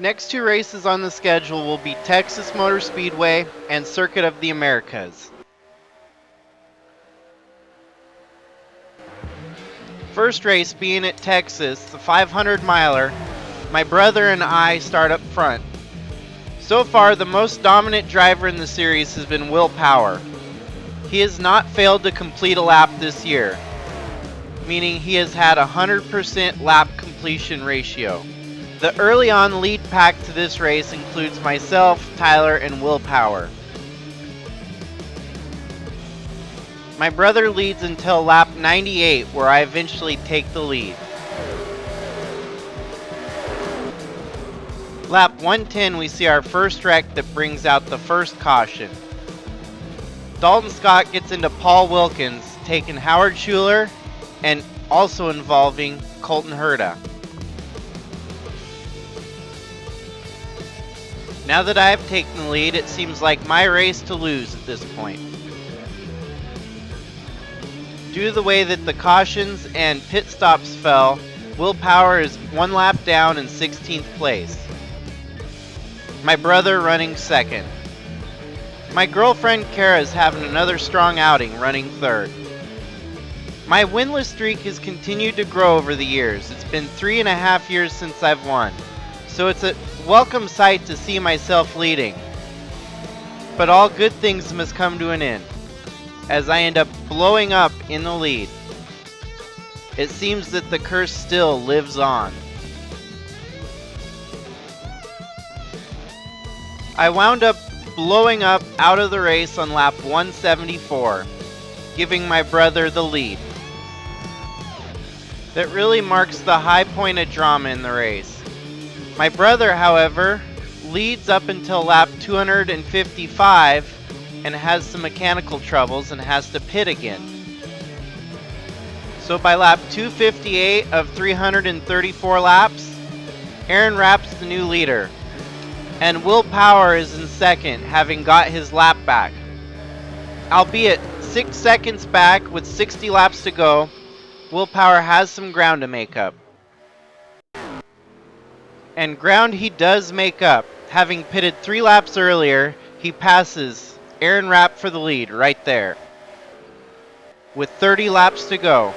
Next two races on the schedule will be Texas Motor Speedway and Circuit of the Americas. First race being at Texas, the 500 miler, my brother and I start up front. So far, the most dominant driver in the series has been Will Power. He has not failed to complete a lap this year, meaning he has had a 100% lap completion ratio. The early on lead pack to this race includes myself, Tyler, and Will Power. My brother leads until lap 98, where I eventually take the lead. Lap 110, we see our first wreck that brings out the first caution. Dalton Scott gets into Paul Wilkins, taking Howard Schuler and also involving Colton Herta. Now that I have taken the lead, it seems like my race to lose at this point. Due to the way that the cautions and pit stops fell, Will Power is one lap down in 16th place. My brother running second. My girlfriend Kara is having another strong outing, running third. My winless streak has continued to grow over the years. It's been 3.5 years since I've won, so it's a welcome sight to see myself leading. But all good things must come to an end, as I end up blowing up in the lead. It seems that the curse still lives on. I wound up blowing up out of the race on lap 174, giving my brother the lead. That really marks the high point of drama in the race. My brother, however, leads up until lap 255 and has some mechanical troubles and has to pit again. So by lap 258 of 334 laps, Aaron Rapp's the new leader, and Will Power is in second, having got his lap back. Albeit 6 seconds back with 60 laps to go, Will Power has some ground to make up. And ground he does make up. Having pitted 3 laps earlier, he passes Aaron Rapp for the lead right there, with 30 laps to go.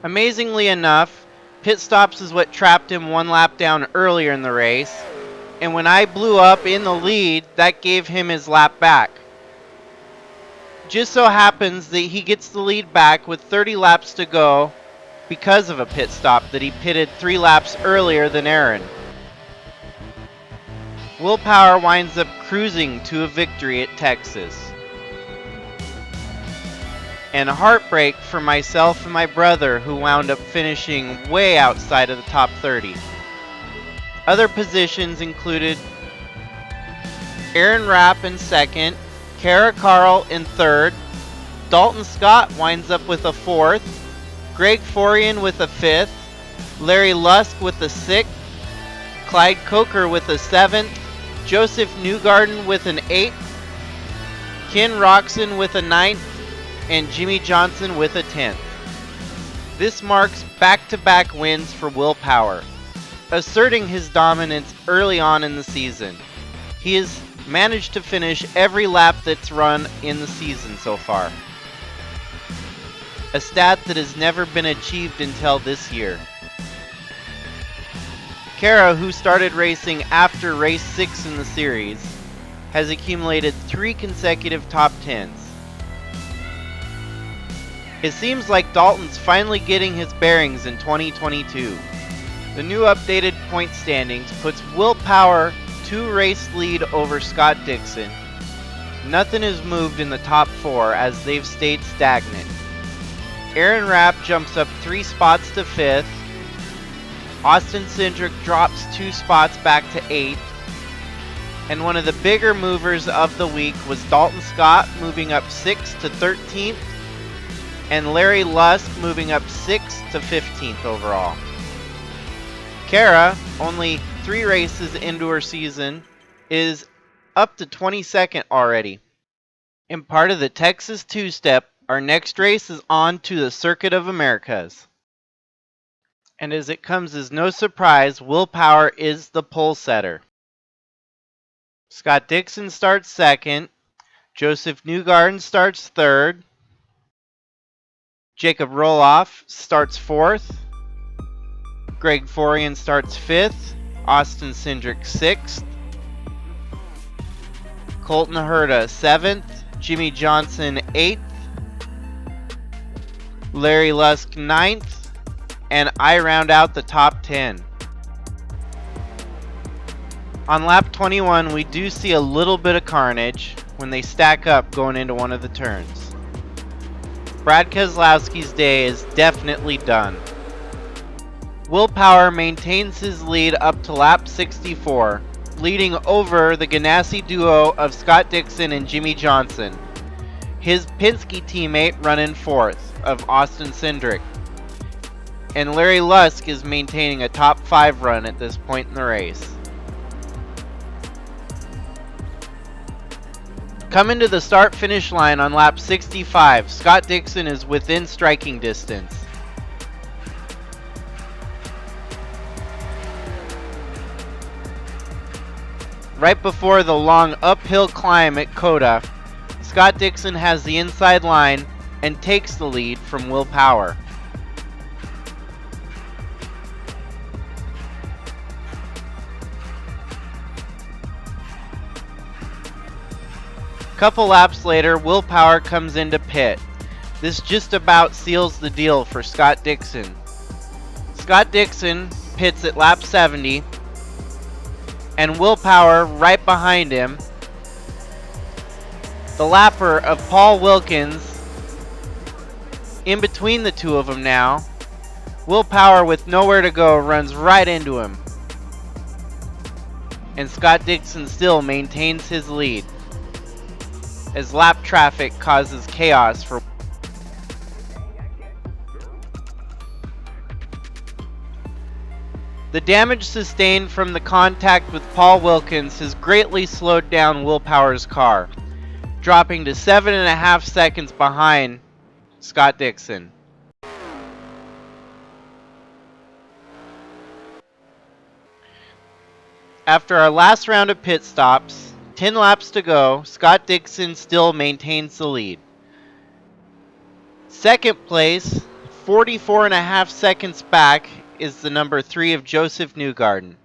Amazingly enough, pit stops is what trapped him 1 lap down earlier in the race, and when I blew up in the lead, that gave him his lap back. Just so happens that he gets the lead back with 30 laps to go because of a pit stop that he pitted 3 laps earlier than Aaron. Will Power winds up cruising to a victory at Texas. And a heartbreak for myself and my brother, who wound up finishing way outside of the top 30. Other positions included Aaron Rapp in second, Kara Carl in third, Dalton Scott winds up with a 4th, Greg Forian with a 5th, Larry Lusk with a 6th, Clyde Coker with a 7th, Joseph Newgarden with an 8th, Ken Roxon with a 9th, and Jimmy Johnson with a 10th. This marks back-to-back wins for Will Power, asserting his dominance early on in the season. He has managed to finish every lap that's run in the season so far, a stat that has never been achieved until this year. Kara, who started racing after race 6 in the series, has accumulated 3 consecutive top 10s. It seems like Dalton's finally getting his bearings in 2022. The new updated point standings puts Will Power 2 race lead over Scott Dixon. Nothing has moved in the top 4 as they've stayed stagnant. Aaron Rapp jumps up 3 spots to 5th. Austin Cindric drops 2 spots back to 8th. And one of the bigger movers of the week was Dalton Scott moving up 6 to 13th. And Larry Lusk moving up 6 to 15th overall. Kara, only 3 races into her season, is up to 22nd already. In part of the Texas two-step, our next race is on to the Circuit of Americas. And as it comes as no surprise, Will Power is the pole setter. Scott Dixon starts second. Joseph Newgarden starts third. Jacob Roloff starts fourth. Greg Forian starts fifth. Austin Cindric sixth. Colton Herta seventh. Jimmy Johnson eighth. Larry Lusk ninth. And I round out the top 10. On lap 21, we do see a little bit of carnage when they stack up going into one of the turns. Brad Keselowski's day is definitely done. Will Power maintains his lead up to lap 64, leading over the Ganassi duo of Scott Dixon and Jimmy Johnson. His Penske teammate running fourth of Austin Cindric. And Larry Lusk is maintaining a top 5 run at this point in the race. Coming to the start-finish line on lap 65, Scott Dixon is within striking distance. Right before the long uphill climb at Coda, Scott Dixon has the inside line and takes the lead from Will Power. Couple laps later, Will Power comes into pit. This just about seals the deal for Scott Dixon. Scott Dixon pits at lap 70, and Will Power right behind him. The lapper of Paul Wilkins in between the two of them now. Will Power, with nowhere to go, runs right into him. And Scott Dixon still maintains his lead as lap traffic causes chaos for the damage sustained from the contact with Paul Wilkins has greatly slowed down Will Power's car, dropping to 7.5 seconds behind Scott Dixon. After our last round of pit stops, 10 laps to go, Scott Dixon still maintains the lead. Second place, 44.5 seconds back, is the number 3 of Joseph Newgarden.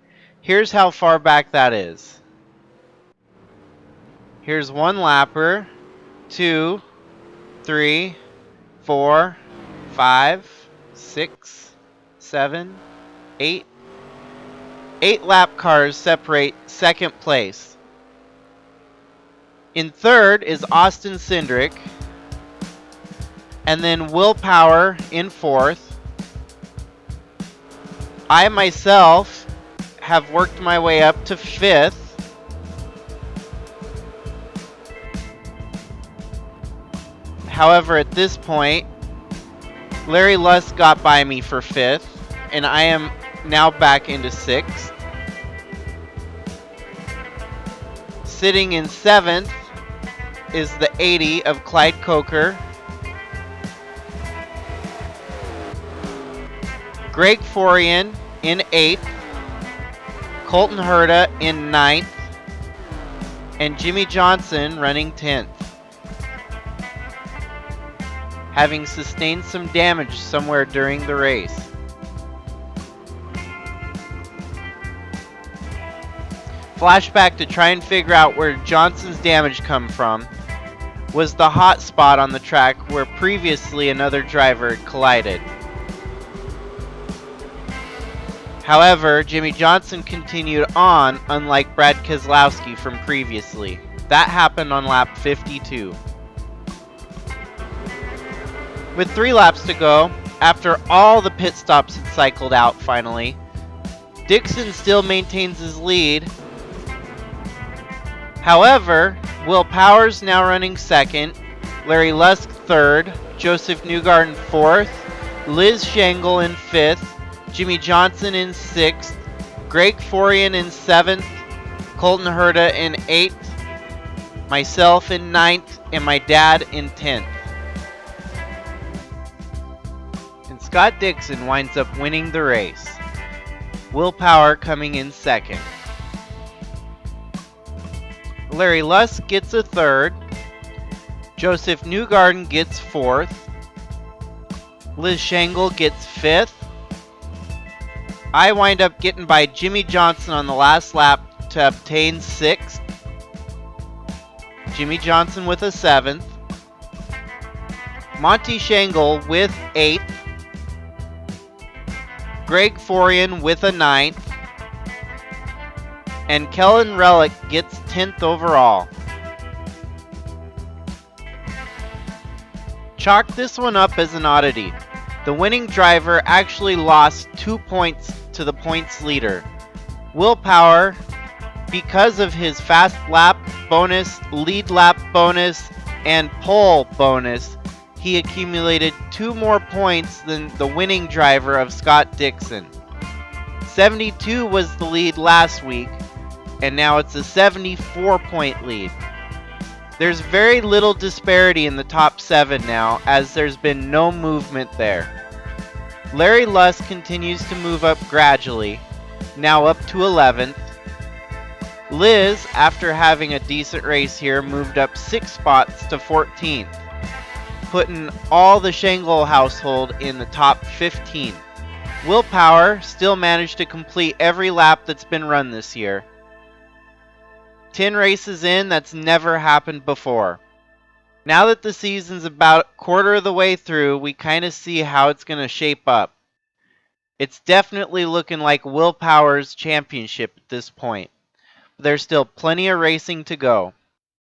Here's how far back that is. Here's one lapper, 2, 3, 4, 5, 6, 7, 8. 8 lap cars separate second place. In third is Austin Cindric, and then Will Power in fourth. I myself have worked my way up to fifth. However, at this point, Larry Lusk got by me for fifth, and I am now back into sixth. Sitting in seventh is the 80 of Clyde Coker. Greg Forian in 8th. Colton Herta in 9th. And Jimmy Johnson running 10th. Having sustained some damage somewhere during the race. Flashback to try and figure out where Johnson's damage come from was the hot spot on the track where previously another driver had collided. However, Jimmy Johnson continued on, unlike Brad Keselowski from previously. That happened on lap 52. With 3 laps to go, after all the pit stops had cycled out finally, Dixon still maintains his lead. However, Will Power's now running second, Larry Lusk third, Joseph Newgarden fourth, Liz Shangle in fifth, Jimmy Johnson in sixth, Greg Forian in seventh, Colton Herta in 8th, myself in 9th, and my dad in 10th. And Scott Dixon winds up winning the race. Willpower coming in second. Larry Lusk gets a third. Joseph Newgarden gets fourth. Liz Shangle gets fifth. I wind up getting by Jimmy Johnson on the last lap to obtain sixth. Jimmy Johnson with a seventh. Monty Shangle with eighth. Greg Forian with a ninth. And Kellen Relic gets 10th overall. Chalk this one up as an oddity. The winning driver actually lost 2 points to the points leader. Willpower, because of his fast lap bonus, lead lap bonus, and pole bonus, he accumulated 2 more points than the winning driver of Scott Dixon. 72 was the lead last week, and now it's a 74-point lead. There's very little disparity in the top 7 now, as there's been no movement there. Larry Lusk continues to move up gradually, now up to 11th. Liz, after having a decent race here, moved up 6 spots to 14th, putting all the Shangle household in the top 15. Willpower still managed to complete every lap that's been run this year. 10 races in, that's never happened before. Now that the season's about a quarter of the way through, we kind of see how it's going to shape up. It's definitely looking like Willpower's championship at this point. There's still plenty of racing to go.